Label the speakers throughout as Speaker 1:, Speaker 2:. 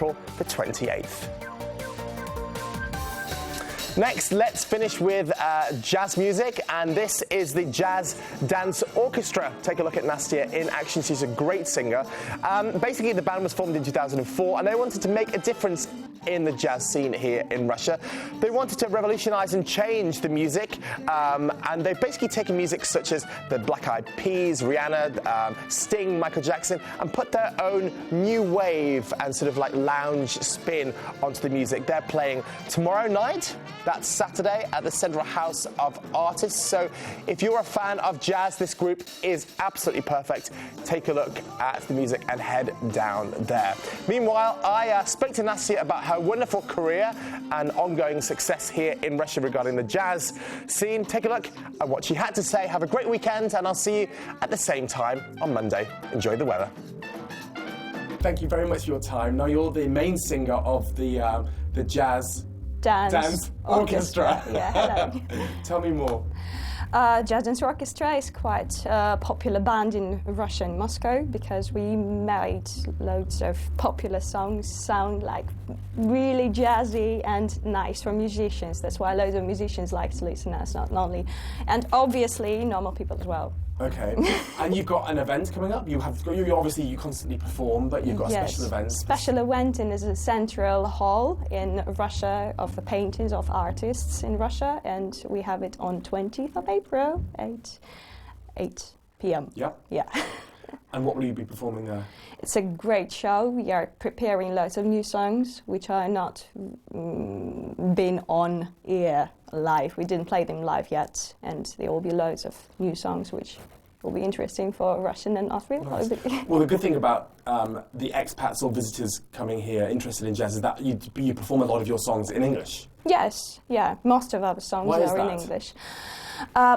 Speaker 1: April the 28th. Next, let's finish with jazz music, and this is the Jazz Dance Orchestra. Take a look at Nastya in action. She's a great singer. Basically, the band was formed in 2004, and they wanted to make a difference in the jazz scene here in Russia. They wanted to revolutionize and change the music, and they've basically taken music such as the Black Eyed Peas, Rihanna, Sting, Michael Jackson, and put their own new wave and sort of like lounge spin onto the music. They're playing tomorrow night. That's Saturday at the Central House of Artists. So if you're a fan of jazz, this group is absolutely perfect. Take a look at the music and head down there. Meanwhile, I spoke to Nastya about her wonderful career and ongoing success here in Russia regarding the jazz scene. Take a look at what she had to say. Have a great weekend, and I'll see you at the same time on Monday. Enjoy the weather. Thank you very much for your time. Now, you're the main singer of the Jazz Dance Orchestra.
Speaker 2: Yeah, hello.
Speaker 1: Tell me more.
Speaker 2: Jazz Dance Orchestra is quite a popular band in Russia and Moscow because we made loads of popular songs sound like really jazzy and nice for musicians. That's why loads of musicians like to listen to us, not only, and obviously normal people as well.
Speaker 1: Okay, and you've got an event coming up. You obviously you constantly perform, but you've got a special event.
Speaker 2: Special event in the central hall in Russia of the paintings of artists in Russia, and we have it on 20th of April, 8 p.m.
Speaker 1: Yeah.
Speaker 2: Yeah.
Speaker 1: And what will you be performing there?
Speaker 2: It's a great show. We are preparing lots of new songs which are not been on air live. We didn't play them live yet, and there will be loads of new songs which will be interesting for Russian and Austrian.
Speaker 1: Nice. Well, the good thing about the expats or visitors coming here interested in jazz is that you perform a lot of your songs in English.
Speaker 2: Yes, yeah, most of our songs
Speaker 1: Why
Speaker 2: are in English.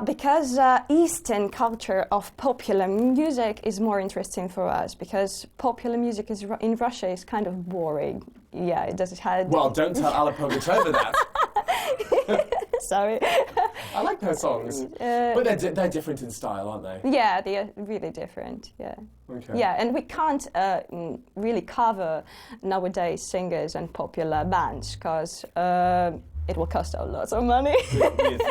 Speaker 2: Because Eastern culture of popular music is more interesting for us, because popular music in Russia is kind of boring. Yeah, it doesn't have...
Speaker 1: Well, don't tell Alla Pugacheva that.
Speaker 2: Sorry.
Speaker 1: I like her songs, but they're different in style, aren't they?
Speaker 2: Yeah, they are really different, yeah.
Speaker 1: Okay.
Speaker 2: Yeah, and we can't really cover nowadays singers and popular bands, because it will cost a lot of money.
Speaker 1: With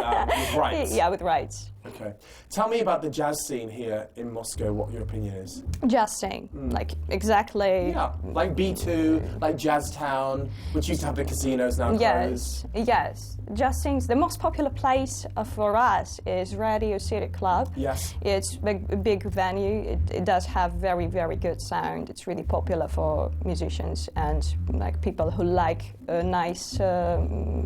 Speaker 1: rights?
Speaker 2: Yeah, with rights.
Speaker 1: Okay. Tell me about the jazz scene here in Moscow, what your opinion is.
Speaker 2: Jazz scene, like exactly...
Speaker 1: Yeah, like B2, like Jazztown, which used to have the casinos now closed.
Speaker 2: Yes. Jazz scenes, the most popular place for us is Radio City Club.
Speaker 1: Yes.
Speaker 2: It's a big venue. It does have very, very good sound. It's really popular for musicians and like people who like a nice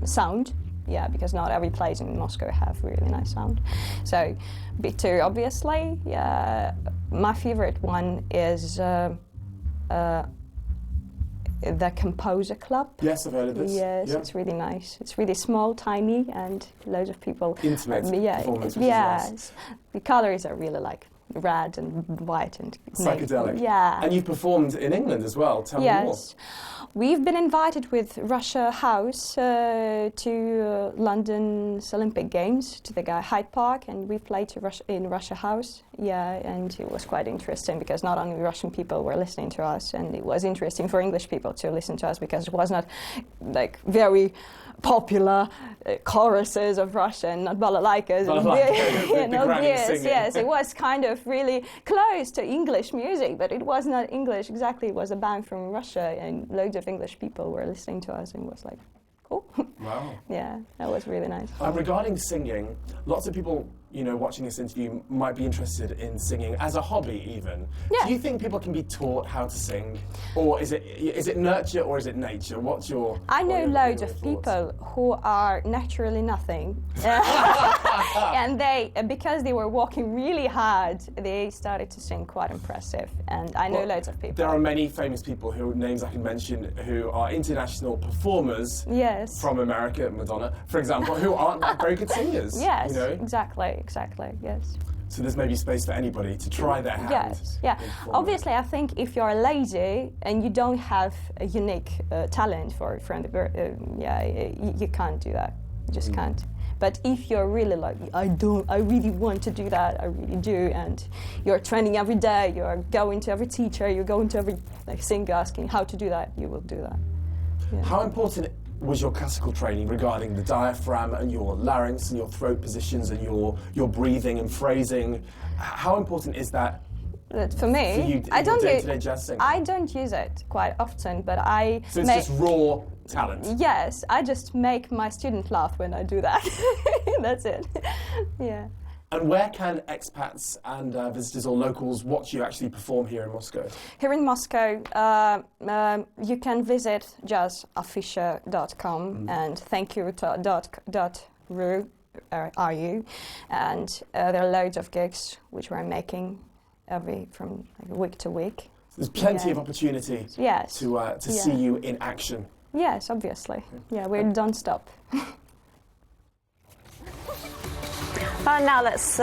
Speaker 2: sound. Yeah, because not every place in Moscow have really nice sound. So, B2, obviously. Yeah, my favorite one is the Composer Club.
Speaker 1: Yes, I've heard of this.
Speaker 2: Yes, yeah. It's really nice. It's really small, tiny, and loads of people.
Speaker 1: Intimate performance, which is nice.
Speaker 2: The colors are really like red and white and
Speaker 1: psychedelic.
Speaker 2: Yeah.
Speaker 1: And you've performed in England as well. Tell me more.
Speaker 2: We've been invited with Russia House to London's Olympic Games, to the Hyde Park, and we played in Russia House. Yeah, and it was quite interesting because not only Russian people were listening to us, and it was interesting for English people to listen to us because it was not like very popular choruses of Russian, not balalaikas. Yes, it was kind of really close to English music, but it was not English exactly. It was a band from Russia, and loads of English people were listening to us, and it was like, cool.
Speaker 1: Wow.
Speaker 2: Yeah, that was really nice.
Speaker 1: Regarding singing, lots of people, watching this interview might be interested in singing as a hobby even.
Speaker 2: Yeah.
Speaker 1: Do you think people can be taught how to sing? Or is it nurture or is it nature?
Speaker 2: I know loads of people who are naturally nothing. And because they were working really hard, they started to sing quite impressive. And I know loads of people.
Speaker 1: There are many famous people whose names I can mention who are international performers.
Speaker 2: Yes.
Speaker 1: From America, Madonna, for example, who aren't like very good singers.
Speaker 2: Yes, exactly, yes.
Speaker 1: So there's maybe space for anybody to try their hand.
Speaker 2: Yes, yeah. Obviously, I think if you're lazy and you don't have a unique talent you can't do that. You just can't. But if you're really like, I really want to do that, I really do, and you're training every day, you're going to every teacher, you're going to every singer asking how to do that, you will do that. Yeah.
Speaker 3: How important was your classical training regarding the diaphragm and your larynx and your throat positions and your breathing and phrasing? How important is that?
Speaker 2: For me,
Speaker 3: for you,
Speaker 2: I don't
Speaker 3: day-to-day jazz singing?
Speaker 2: I don't use it quite often, but I.
Speaker 3: So it's just raw talent.
Speaker 2: Yes, I just make my student laugh when I do that. That's it. Yeah.
Speaker 3: And where can expats and visitors or locals watch you actually perform here in Moscow?
Speaker 2: Here in Moscow, you can visit jazzafisher.com and thankyou.ru, and there are loads of gigs which we're making from week to week.
Speaker 3: There's plenty of opportunity to see you in action.
Speaker 2: Yes, obviously. Yeah, we don't stop.
Speaker 4: Now let's